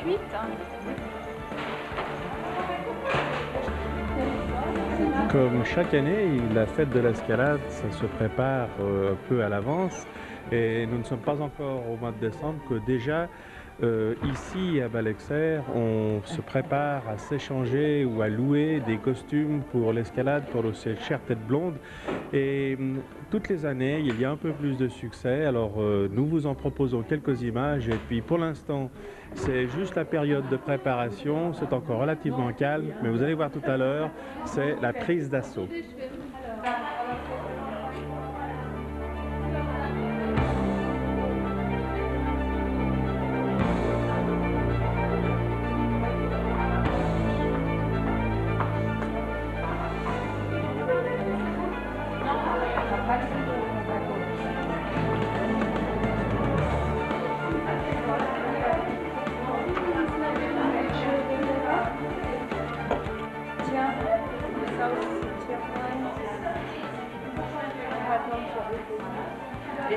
cuite. Comme chaque année, la fête de l'escalade, ça se prépare un peu à l'avance et nous ne sommes pas encore au mois de décembre que déjà ici à Ballexer, on se prépare à s'échanger ou à louer des costumes pour l'escalade pour ces chères têtes blondes. Et toutes les années, il y a un peu plus de succès. Alors nous vous en proposons quelques images et puis pour l'instant, c'est juste la période de préparation, c'est encore relativement calme, mais vous allez voir tout à l'heure, c'est la prise d'assaut.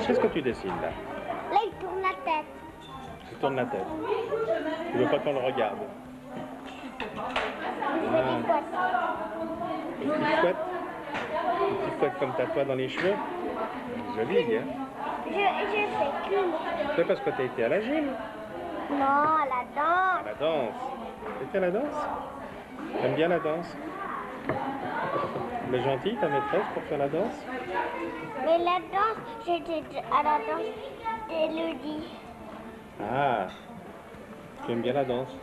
Qu'est-ce que tu dessines là? Là, il tourne la tête. Tu tournes la tête. Tu veux pas qu'on le regarde? Une petite couette? Une petite couette comme t'as toi dans les cheveux? Joli, hein? Je fais qu'une. C'est parce que t'as été à la gym? Non, à la danse. À la danse. T'étais à la danse? T'aimes bien la danse? Elle est gentille, ta maîtresse, pour faire la danse? Mais la danse, j'étais à la danse d'Élodie. Ah, tu aimes bien la danse?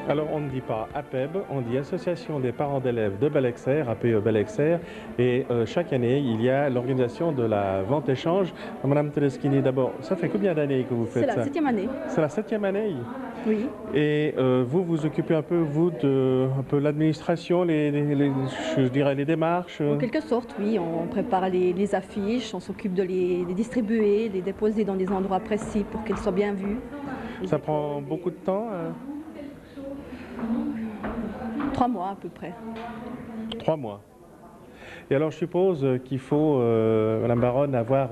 Alors on ne dit pas APEB, on dit Association des parents d'élèves de Ballexer, APE Ballexer, et chaque année il y a l'organisation de la vente-échange. Madame Teleschini, d'abord, ça fait combien d'années que vous faites ça? C'est la 7e année. C'est la 7e année? Oui. Et vous vous occupez un peu, vous, de un peu l'administration, je dirais les démarches? En quelque sorte, oui. On prépare les affiches, on s'occupe de les distribuer, les déposer dans des endroits précis pour qu'elles soient bien vues. Ça prend beaucoup de temps? 3 mois à peu près. 3 mois. Et alors je suppose qu'il faut, Madame Baronne, avoir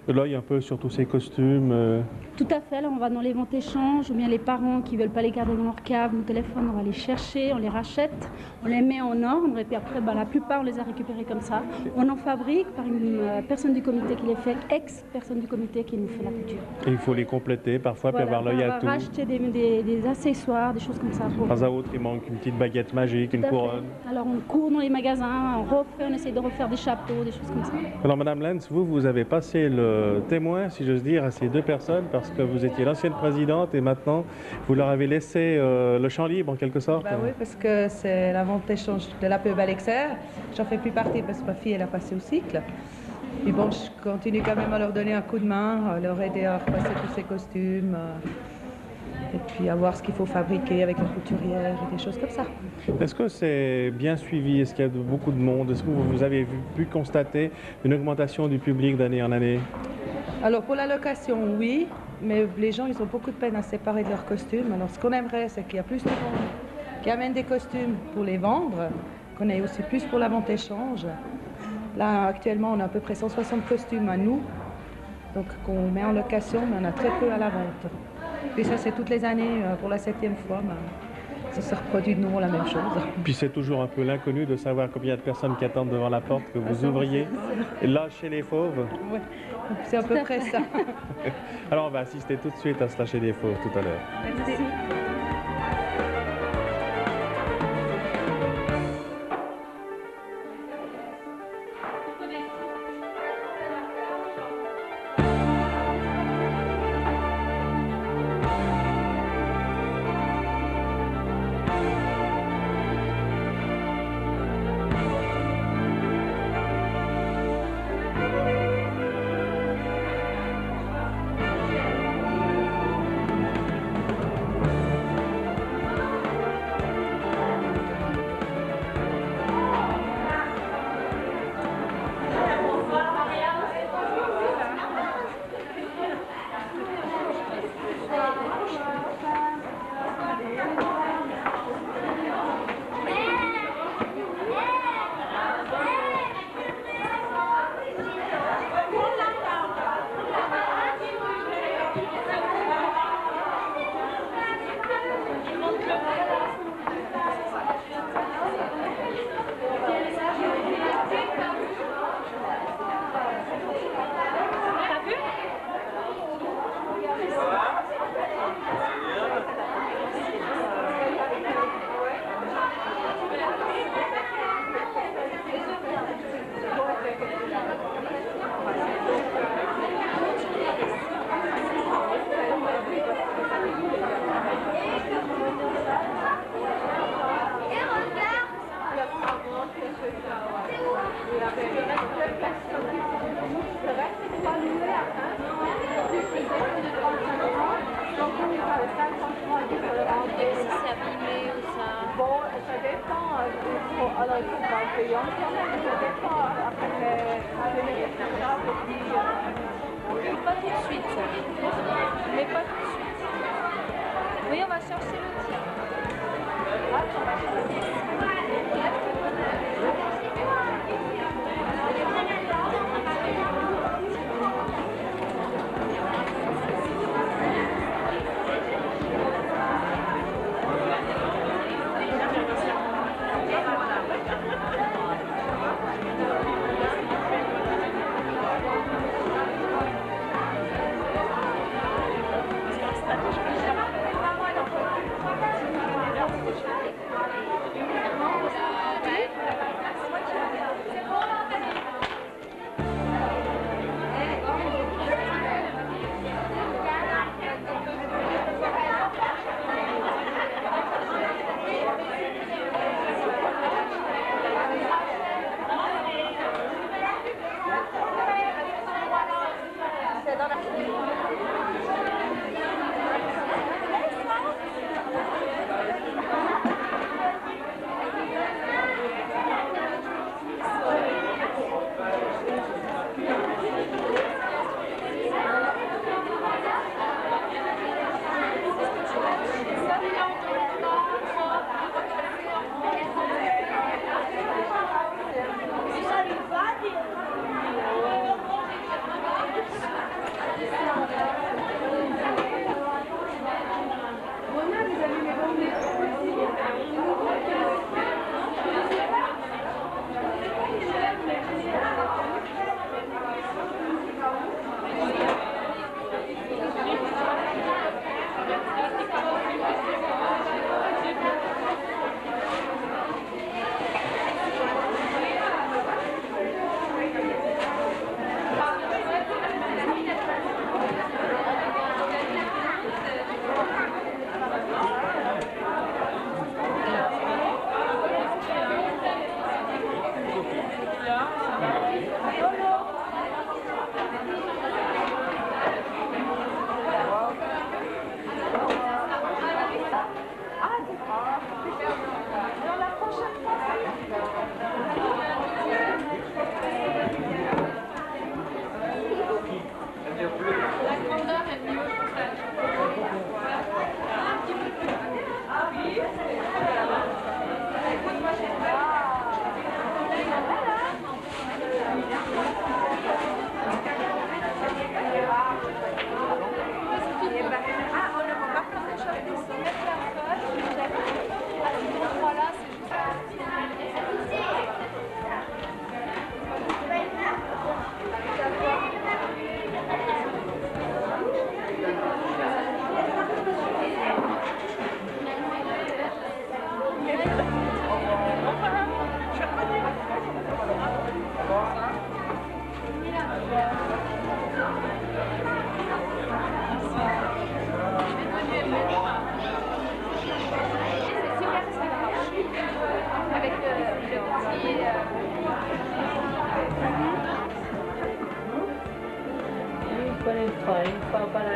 l'œil un peu sur tous ces costumes. Tout à fait, là on va dans les ventes échanges, ou bien les parents qui ne veulent pas les garder dans leur cave, nos téléphones, on va les chercher, on les rachète, on les met en ordre et puis après la plupart on les a récupérés comme ça. On en fabrique par une personne du comité qui les fait, ex-personne du comité qui nous fait la couture. Et il faut les compléter parfois, Voilà, puis avoir l'œil à tout. on va racheter des accessoires, des choses comme ça. De temps à autre, il manque une petite baguette magique, une couronne. Alors on court dans les magasins, on refait, on essaie de refaire des chapeaux, des choses comme ça. Alors Madame Lenz, vous avez passé le témoin, si j'ose dire, à ces deux personnes parce que vous étiez l'ancienne présidente et maintenant vous leur avez laissé le champ libre en quelque sorte. Oui, parce que c'est la vente échange de l'APE Ballexer. J'en fais plus partie parce que ma fille elle a passé au cycle. Mais bon, je continue quand même à leur donner un coup de main, à leur aider à repasser tous ces costumes. Et puis à voir ce qu'il faut fabriquer avec une couturière et des choses comme ça. Est-ce que c'est bien suivi? Est-ce qu'il y a beaucoup de monde? Est-ce que vous avez pu constater une augmentation du public d'année en année? Alors pour la location, oui, mais les gens ils ont beaucoup de peine à se séparer de leurs costumes. Alors ce qu'on aimerait, c'est qu'il y a plus de monde qui amène des costumes pour les vendre, qu'on ait aussi plus pour la vente échange. Là actuellement on a à peu près 160 costumes à nous, donc qu'on met en location, mais on a très peu à la vente. Et ça, c'est toutes les années, pour la 7e fois, ça se reproduit de nouveau la même chose. Puis c'est toujours un peu l'inconnu de savoir combien de personnes qui attendent devant la porte que vous ouvriez. Et là, chez les fauves. Oui, c'est à peu près ça. Alors on va assister tout de suite à ce lâcher des fauves tout à l'heure. Merci. c'est abîmé ou ça. Bon, ça dépend. Alors, il faut pas le payer entièrement, mais ça dépend après les restaurables et puis... Pas tout de suite. Mais pas tout de suite. Oui, on va chercher le tien. Para